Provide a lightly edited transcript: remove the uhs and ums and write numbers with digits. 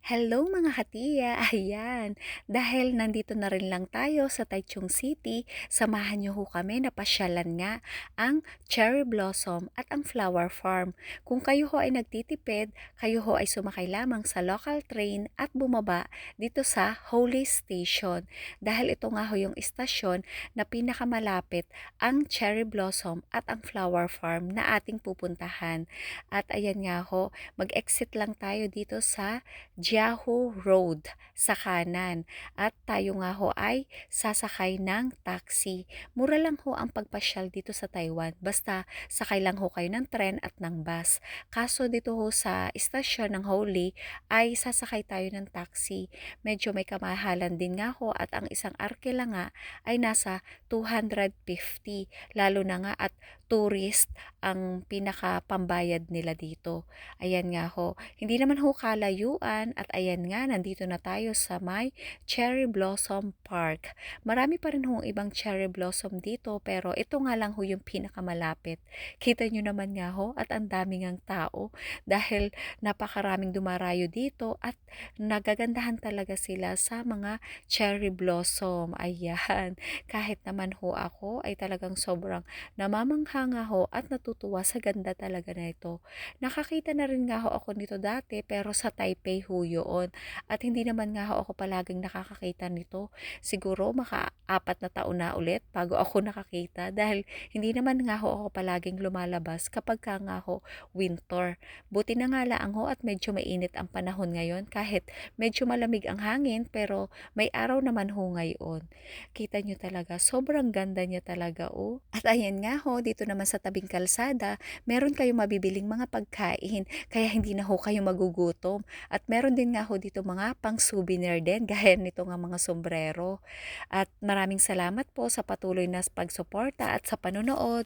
Hello mga katiya! Ayan, dahil nandito na rin lang tayo sa Taichung City, samahan niyo ho kami na pasyalan nga ang Cherry Blossom at ang Flower Farm. Kung kayo ho ay nagtitipid, kayo ho ay sumakay lamang sa local train at bumaba dito sa Holy Station. Dahil ito nga ho yung istasyon na pinakamalapit ang Cherry Blossom at ang Flower Farm na ating pupuntahan. At ayan nga ho, mag-exit lang tayo dito sa Jiahu Road sa kanan at tayo nga ho ay sasakay ng taxi. Mura lang ho ang pagpasyal dito sa Taiwan basta sakay lang ho kayo ng tren at ng bus. Kaso dito ho sa istasyon ng Holy ay sasakay tayo ng taxi. Medyo may kamahalan din nga ho at ang isang arkela nga ay nasa 250 lalo na nga at tourist ang pinaka pambayad nila dito. Ayan nga ho, hindi naman ho kalayuan at ayan nga, nandito na tayo sa may Cherry Blossom Park. Marami pa rin hong ibang cherry blossom dito pero ito nga lang ho yung pinakamalapit. Kita nyo naman nga ho at ang daming ang tao dahil napakaraming dumarayo dito at nagagandahan talaga sila sa mga cherry blossom. Ayan, kahit naman ho ako ay talagang sobrang namamangha nga ho at natutuwa sa ganda talaga na ito. Nakakita na rin nga ho ako nito dati pero sa Taipei ho yun. At hindi naman nga ho ako palaging nakakakita nito. Siguro maka-4 na taon na ulit bago ako nakakita dahil hindi naman nga ho ako palaging lumalabas kapag ka nga ho winter. Buti na nga lang ho at medyo mainit ang panahon ngayon kahit medyo malamig ang hangin pero may araw naman ho ngayon. Kita nyo talaga, sobrang ganda niya talaga oh. At ayan nga ho, dito naman sa tabing kalsada, meron kayong mabibiling mga pagkain kaya hindi na ho kayo magugutom. At meron din nga ho dito mga pang souvenir din gaya nito nga mga sombrero. At maraming salamat po sa patuloy na pagsuporta at sa panonood.